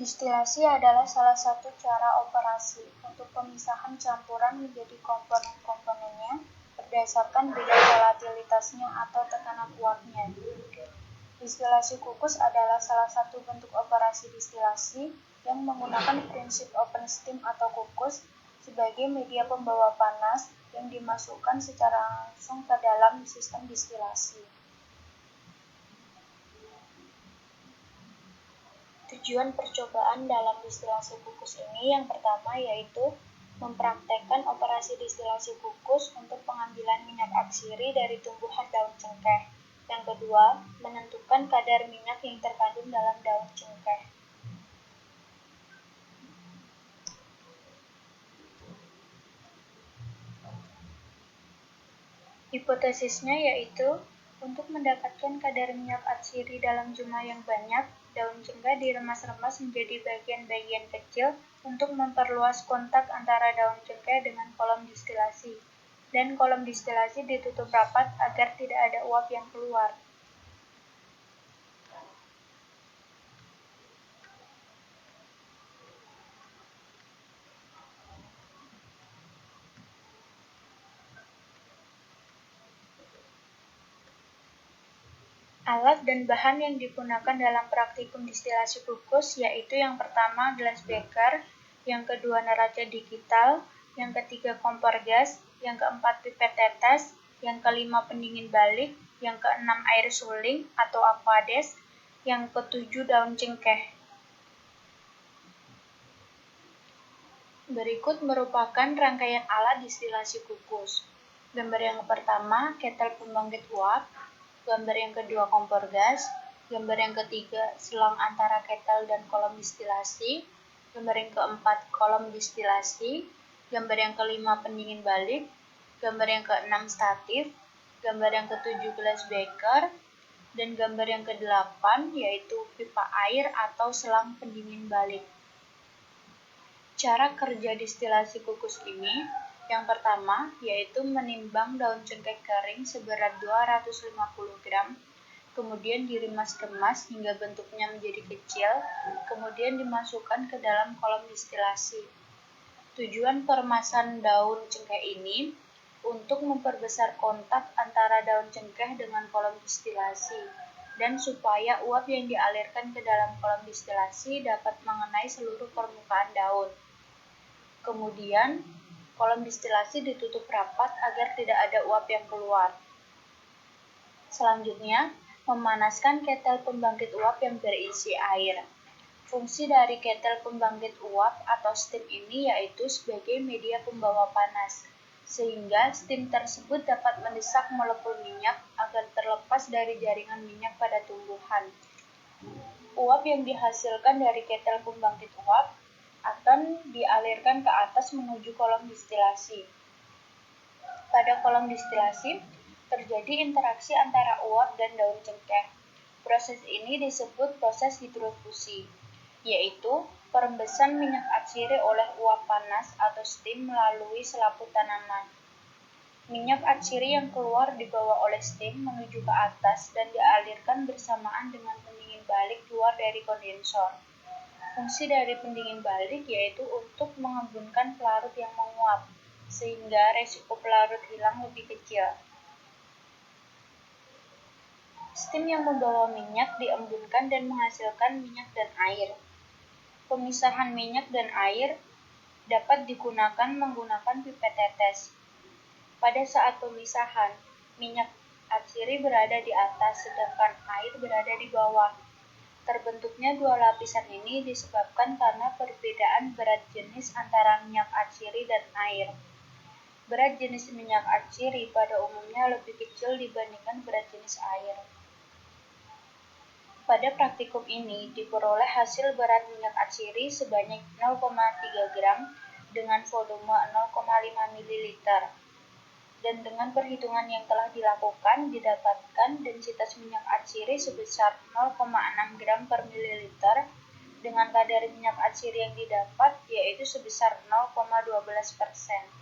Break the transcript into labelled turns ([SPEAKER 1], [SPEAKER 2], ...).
[SPEAKER 1] Distilasi adalah salah satu cara operasi untuk pemisahan campuran menjadi komponen-komponennya berdasarkan beda volatilitasnya atau tekanan uapnya. Distilasi kukus adalah salah satu bentuk operasi distilasi yang menggunakan prinsip open steam atau kukus sebagai media pembawa panas yang dimasukkan secara langsung ke dalam sistem distilasi. Tujuan percobaan dalam distilasi kukus ini yang pertama yaitu mempraktekkan operasi distilasi kukus untuk pengambilan minyak atsiri dari tumbuhan daun cengkeh. Yang kedua, menentukan kadar minyak yang terkandung dalam daun cengkeh. Hipotesisnya yaitu untuk mendapatkan kadar minyak atsiri dalam jumlah yang banyak, daun cengkeh diremas-remas menjadi bagian-bagian kecil untuk memperluas kontak antara daun cengkeh dengan kolom distilasi, dan kolom distilasi ditutup rapat agar tidak ada uap yang keluar. Alat dan bahan yang digunakan dalam praktikum distilasi kukus yaitu yang pertama glass beaker, yang kedua neraca digital, yang ketiga kompor gas, yang keempat pipet tetes, yang kelima pendingin balik, yang keenam air suling atau aquades, yang ketujuh daun cengkeh. Berikut merupakan rangkaian alat distilasi kukus. Gambar yang pertama, ketel pembangkit uap. Gambar yang kedua, kompor gas. Gambar yang ketiga, selang antara ketel dan kolom distilasi. Gambar yang keempat, kolom distilasi. Gambar yang kelima, pendingin balik. Gambar yang keenam, statif. Gambar yang ketujuh, glass beaker. Dan gambar yang kedelapan, yaitu pipa air atau selang pendingin balik. Cara kerja distilasi kukus ini, yang pertama, yaitu menimbang daun cengkeh kering seberat 250 gram, kemudian dirimas-kemas hingga bentuknya menjadi kecil, kemudian dimasukkan ke dalam kolom distilasi. Tujuan peremasan daun cengkeh ini untuk memperbesar kontak antara daun cengkeh dengan kolom distilasi, dan supaya uap yang dialirkan ke dalam kolom distilasi dapat mengenai seluruh permukaan daun. Kemudian, kolom distilasi ditutup rapat agar tidak ada uap yang keluar. Selanjutnya, memanaskan ketel pembangkit uap yang berisi air. Fungsi dari ketel pembangkit uap atau steam ini yaitu sebagai media pembawa panas, sehingga steam tersebut dapat mendesak molekul minyak agar terlepas dari jaringan minyak pada tumbuhan. Uap yang dihasilkan dari ketel pembangkit uap akan dialirkan ke atas menuju kolom distilasi. Pada kolom distilasi, terjadi interaksi antara uap dan daun cengkeh. Proses ini disebut proses hidrofusi, yaitu perembesan minyak atsiri oleh uap panas atau steam melalui selaput tanaman. Minyak atsiri yang keluar dibawa oleh steam menuju ke atas dan dialirkan bersamaan dengan pendingin balik keluar dari kondensor. Fungsi dari pendingin balik yaitu untuk mengembunkan pelarut yang menguap, sehingga resiko pelarut hilang lebih kecil. Steam yang membawa minyak diembunkan dan menghasilkan minyak dan air. Pemisahan minyak dan air dapat digunakan menggunakan pipet tetes. Pada saat pemisahan, minyak atsiri berada di atas sedangkan air berada di bawah. Terbentuknya dua lapisan ini disebabkan karena perbedaan berat jenis antara minyak atsiri dan air. Berat jenis minyak atsiri pada umumnya lebih kecil dibandingkan berat jenis air. Pada praktikum ini diperoleh hasil berat minyak atsiri sebanyak 0,3 gram dengan volume 0,5 ml. Dan dengan perhitungan yang telah dilakukan didapatkan densitas minyak atsiri sebesar 0,6 gram per mililiter dengan kadar minyak atsiri yang didapat yaitu sebesar 0,12%.